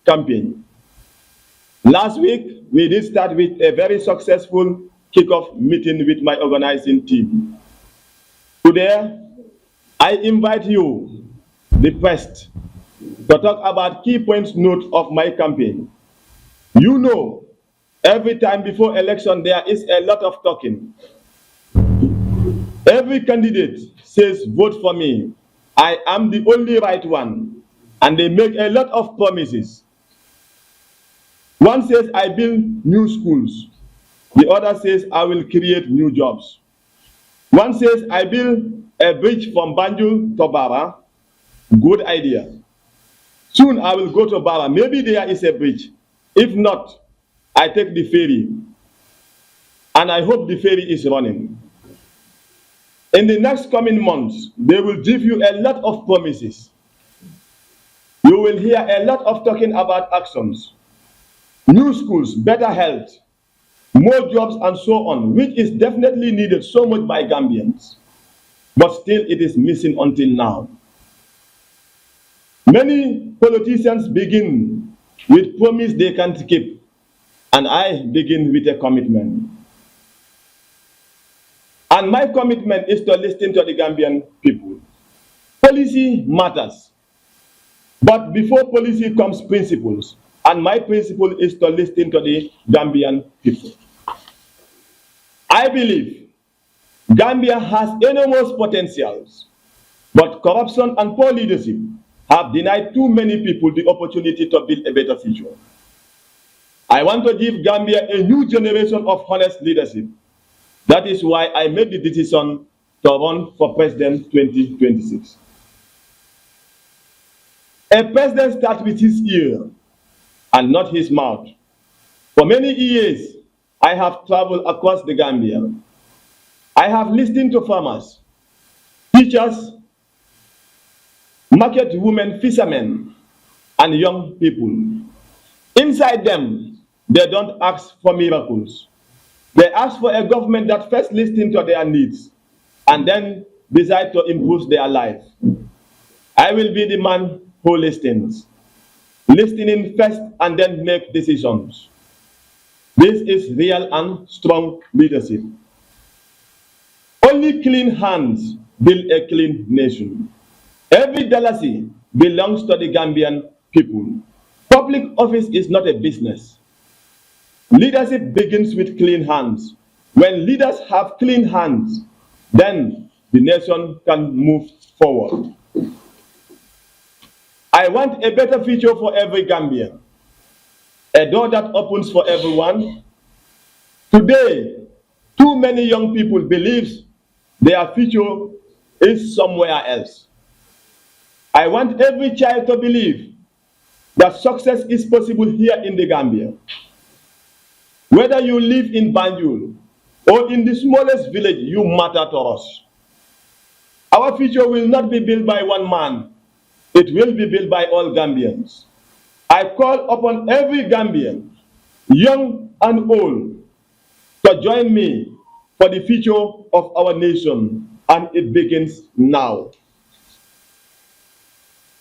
campaign. Last week, we did start with a very successful kickoff meeting with my organizing team. Today, I invite you, the press, to talk about key points note of my campaign. You know, every time before election, there is a lot of talking. Every candidate says, vote for me. I am the only right one. And they make a lot of promises. One says, I build new schools. The other says, I will create new jobs. One says, I build a bridge from Banjul to Bara. Good idea. Soon I will go to Bara. Maybe there is a bridge. If not, I take the ferry. And I hope the ferry is running. In the next coming months, they will give you a lot of promises. You will hear a lot of talking about actions. New schools, better health, more jobs, and so on, which is definitely needed so much by Gambians. But still, it is missing until now. Many politicians begin with promise they can't keep, and I begin with a commitment. And my commitment is to listen to the Gambian people. Policy matters. But before policy comes principles, and my principle is to listen to the Gambian people. I believe Gambia has enormous potentials, but corruption and poor leadership have denied too many people the opportunity to build a better future. I want to give Gambia a new generation of honest leadership. That is why I made the decision to run for President 2026. A president starts with his ear and not his mouth. For many years, I have traveled across the Gambia. I have listened to farmers, teachers, market women, fishermen, and young people. Inside them, they don't ask for miracles. They ask for a government that first listens to their needs and then decide to improve their life. I will be the man who listens. Listening first and then make decisions. This is real and strong leadership. Only clean hands build a clean nation. Every dalasi belongs to the Gambian people. Public office is not a business. Leadership begins with clean hands. When leaders have clean hands, then the nation can move forward. I want a better future for every Gambian. A door that opens for everyone. Today, too many young people believe their future is somewhere else. I want every child to believe that success is possible here in the Gambia. Whether you live in Banjul or in the smallest village, you matter to us. Our future will not be built by one man. It will be built by all Gambians. I call upon every Gambian, young and old, to join me for the future of our nation, and it begins now.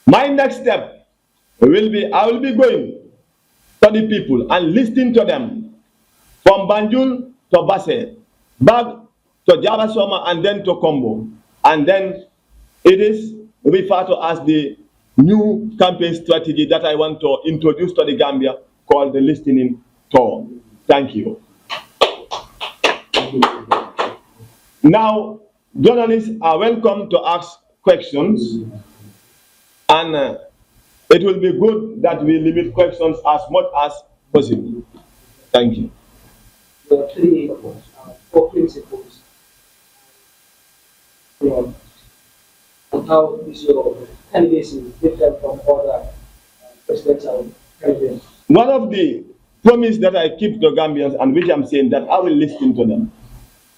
My next step will be, I will be going to the people and listening to them, from Banjul to Basse, back to Jabasoma, and then to Kombo. And then it is referred to as the new campaign strategy that I want to introduce to the Gambia, called the Listening Tour. Thank you. Now, journalists are welcome to ask questions, and it will be good that we limit questions as much as possible. Thank you. There are three four principles. And how is your candidacy different from other presidential candidates? One of the promises that I keep to Gambians, and which I'm saying that I will listen to them.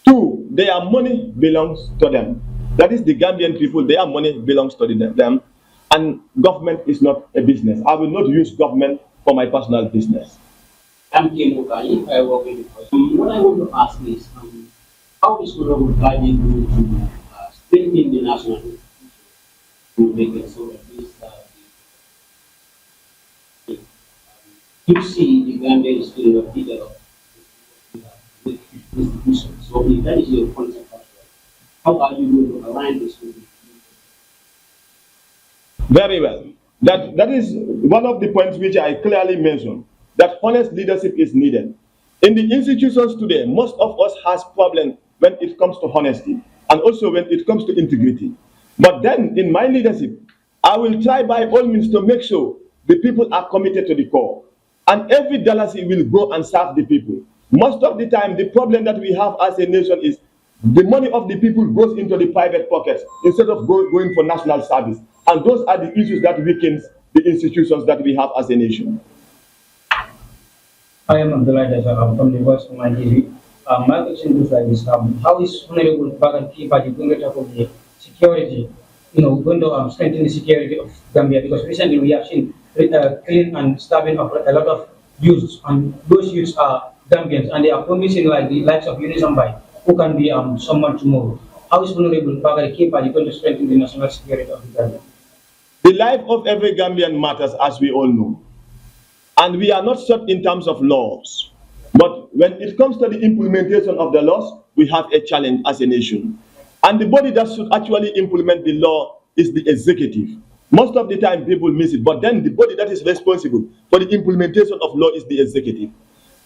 Two, their money belongs to them. That is the Gambian people, their money belongs to them. And government is not a business. I will not use government for my personal business. I'm Hon Bakary. I work with the What I want to ask is, how is Hon Bakary going to strengthen the national institution to make it so that this You see the Gambia is still a leader of the institution. So if that is your concept as well, how are you going to align this with the Very well. That is one of the points which I clearly mentioned, that honest leadership is needed. In the institutions today, most of us has problem when it comes to honesty and also when it comes to integrity. But then in my leadership, I will try by all means to make sure the people are committed to the core. And every dollar will go and serve the people. Most of the time, the problem that we have as a nation is the money of the people goes into the private pockets instead of going for national service. And those are the issues that weakens the institutions that we have as a nation. I am delighted from the voice of my TV. My question is like this: how is Honorable Bakary K going to talk of the security? Going to strengthen the security of Gambia, because recently we have seen killing and stabbing of a lot of youths, and those youths are Gambians, and they are promising like the likes of Unison by who can be someone tomorrow. How is Honorable Bakary K going to strengthen the national security of the Gambia? The life of every Gambian matters, as we all know. And we are not short in terms of laws. But when it comes to the implementation of the laws, we have a challenge as a nation. And the body that should actually implement the law is the executive. Most of the time people miss it, but then the body that is responsible for the implementation of law is the executive.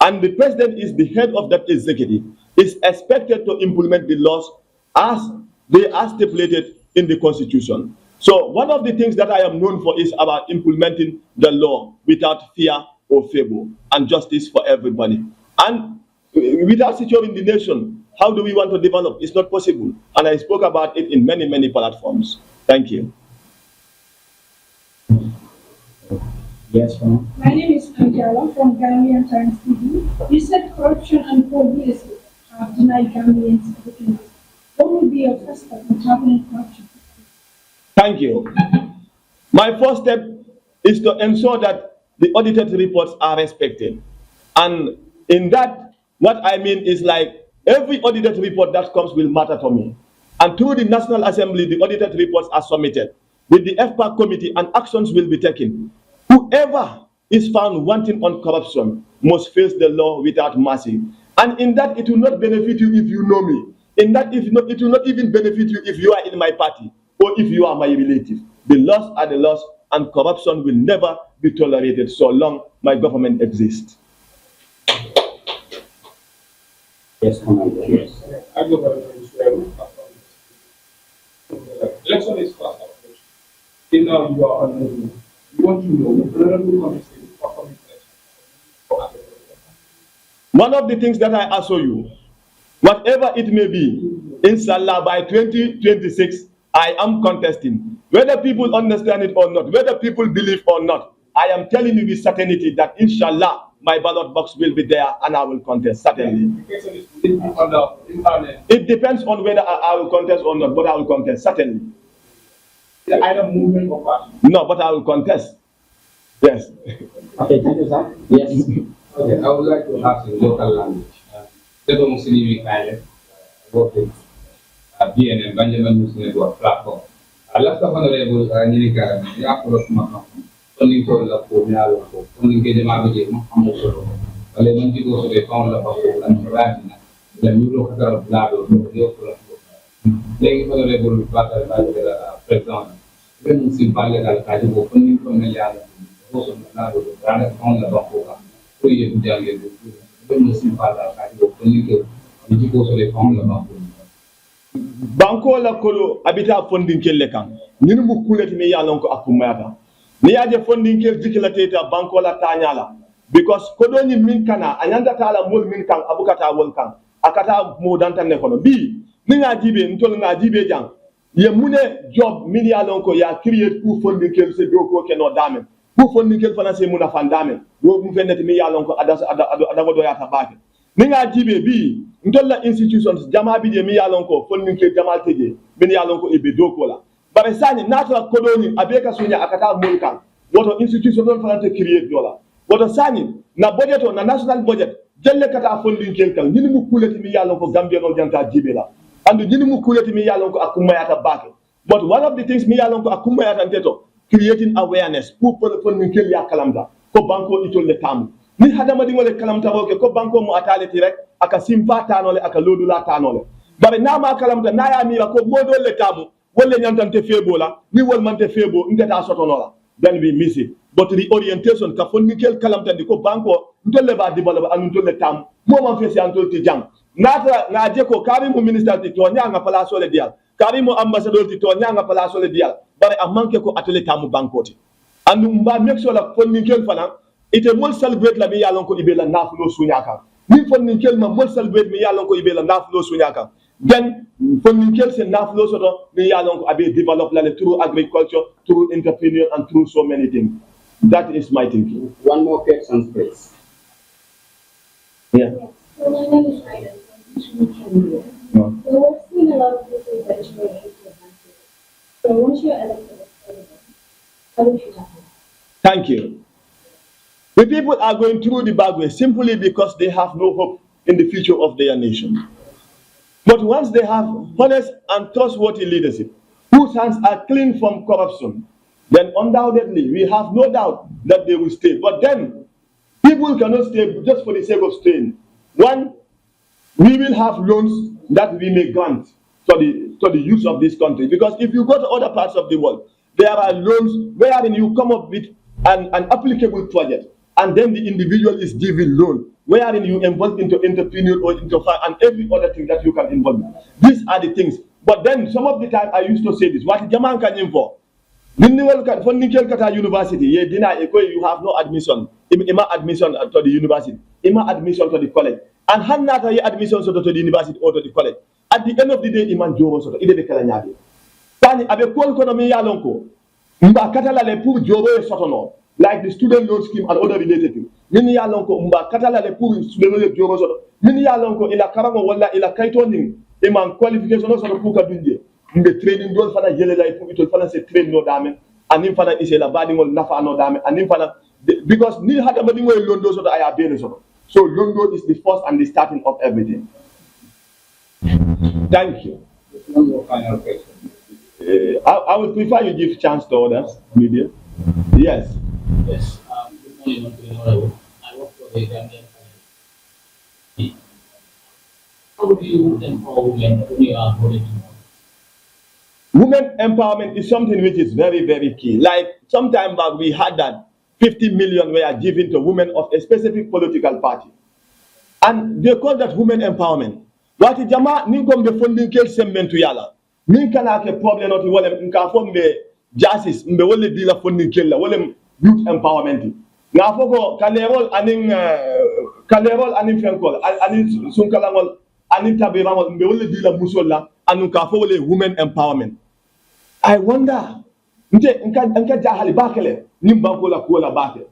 And the president is the head of that executive, is expected to implement the laws as they are stipulated in the constitution. So one of the things that I am known for is about implementing the law without fear or favor, and justice for everybody. And without securing the nation, how do we want to develop? It's not possible. And I spoke about it in many, many platforms. Thank you. Yes, ma'am. My name is Angela from Gambian Times TV. You said corruption and poor leadership have denied Gambians opportunities. What would be your first step in tackling corruption? Thank you. My first step is to ensure that the audited reports are respected. And in that, what I mean is like every audited report that comes will matter to me. And through the National Assembly, the audited reports are submitted with the FPAC committee and actions will be taken. Whoever is found wanting on corruption must face the law without mercy. And in that, it will not benefit you if you know me. In that, it will not even benefit you if you are in my party or if you are my relative. The laws are the laws, and corruption will never be tolerated so long my government exists. Yes, ma'am. Yes. I go by the election is fast approaching. Till now you are unknown. You want to know honorable committee for coming election. One of the things that I assure you, whatever it may be, inshallah, by 2026, I am contesting. Whether people understand it or not, whether people believe or not, I am telling you with certainty that inshallah, my ballot box will be there and I will contest, certainly. It depends on whether I will contest or not, but I will contest, certainly. Either movement or party. No, but I will contest. Yes. Okay, thank you, sir. Yes. Okay, I would like to ask in local language. Several Muslim work with BNN, Benjamin Muslim Network platform. Last honorable Ninika, Yakuros Makam, only for the Pomialo, only get them out of the Mahamoso. Elementary goes to the found of and Ravina, the new local blood of the Yokola. They honorable Bakary by the president. When Muslim Legal Kajibo, only from Meliana, also the Granite on the Bakoka. Banko la kolo abita funding kelle kan ninu mu kuleti mi yalon ko akumata ni yaje funding kel dikila teta banko la tanyala because kodo ni min kana anyanda tala mol min kan abukata wol kan akata mo danta ne kono bi ni nga jibe ntol nga jibe jang ye mune job min yalon ko ya create pour funding kel se do ko ke no dame pour funding kel fana se muna fandame wo mu fenete mi yalon ko ada wodo ya tabake ni nga jibe bi ntolla institutions jama bi de mi yalon ko funding kel jama teje min yalon ko ibe do ko la bare sani natra kodoni abeka sunya akata mol kan woto institution non fana te create dola woto sani na budget na national budget jelle kata funding kel kan ñini mu kuleti mi yalon ko gambia no janta jibe la andu ñini mu kuleti mi yalon ko akumayata bake but one of the things mi yalon ko akumayata teto creating awareness pour funding kel ya kalamda ko banko itol le tamu ni hadama di ngole kalamta roke ko banko mo atale ti rek aka simfa tanole aka lodula tanole bare nama kalamta naya mira ko modol le tamu wolle nyantante febola ni wol mante febo ngata sotonola then we miss it. But the orientation ka fon nikel kalamta di ko banko ntolle ba develop anu ntolle tam mo man fesi antol ti jang nata na je ko karimu minister ti to nyanga pala sole dial karimu ambassador ti to nyanga pala sole dial bare a manke ko atele tamu banko ti andu mba make sure la fon nikel fana ite mol celebrate la mi yalon ko ibela nafulo sunyaka ni fon nikel ma mol celebrate mi yalon ko ibela nafulo sunyaka then fon nikel se nafulo soto mi yalon ko abe develop la through agriculture through entrepreneur and through so many things. That is my thinking. One more question, please. Yeah. So my name is Ida. No. So we've seen a lot of people that you were into advantage. So once you're elected as president, how would you tackle it? Thank you. The people are going through the bad way simply because they have no hope in the future of their nation. But once they have honest and trustworthy leadership, whose hands are clean from corruption, then undoubtedly we have no doubt that they will stay. But then people cannot stay just for the sake of staying. One, we will have loans that we may grant to the youth of this country. Because if you go to other parts of the world, there are loans wherein you come up with an applicable project, and then the individual is given loan, wherein you involve into entrepreneur or into fire and every other thing that you can involve in. These are the things. But then some of the time I used to say this, what Jaman can for? For Nickel Kata University, you have no admission. Ima admission to the university. Ima admission to the college. And Hannata admission to the university or to the college. At the end of the day, Iman Joro Soto, Ide Kalanyadi. Tani Abe Kol Konomi Yalonko. Mba Katala le pour Joro Sotono, like the student loan scheme and other related things. Mini Yalonko, Mba Katala le pour student loan Joro Soto. Mini Yalonko, ila Karamo wala ila Kaitoning, Iman qualification of Puka Dunje. The training don't fana yele la ipu itol fana se train no dame anim fana ise la badi ngol nafa no dame anim fana because ni hada madi ngol londo so I have been so londo is the first and the starting of everything. Thank you. One more final question. I would prefer you give chance to others, media. Yes. Yes. Good morning, I work for the Gambian TV. How do you empower women when you are voting? Women empowerment is something which is very, very key. Like some time back, we had that 50 million were given to women of a specific political party. And they call that women empowerment. What is Jama, Ninkom the funding case sement to Yala. Ninkana ke problem not in Kafom be justice, mbe wole dealer funding killer, wole youth empowerment. Now for Kalerol anin Fenkol, anin Sunkalangol, anin Tabiramol, mbe wole dealer Musola, and Kafole women empowerment. I wonder, nka jahali bakele, nimbanko la kuola bake.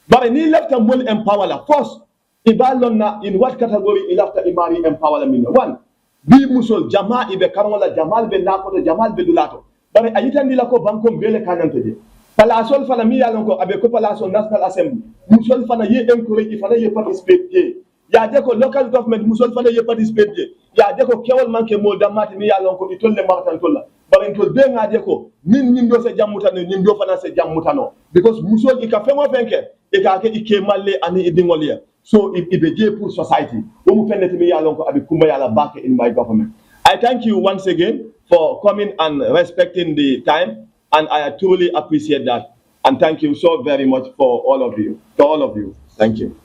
But ni left a mole empower la first. Ibalona in what category il after imari empower la mina. One, bi musol jama ibe karola jamal be nakoto jamal be dulato. But ayita ndila ko banko mbele kananteje. Palasol fana mi yalonko abe ko palasol National Assembly. Musol fana ye encourage fana ye participate ye. Ya deko local government musol fana ye participate ye. Ya deko kewol manke mo damati mi yalonko itolle martan tolla. But into benga deko nin do se jamutano nin do fana se jamutano because musol ika femo fenke ika ke ike malle ani idingolia. So if a J pour society, in my government. I thank you once again for coming and respecting the time, and I truly appreciate that. And thank you so very much for all of you. To all of you, thank you.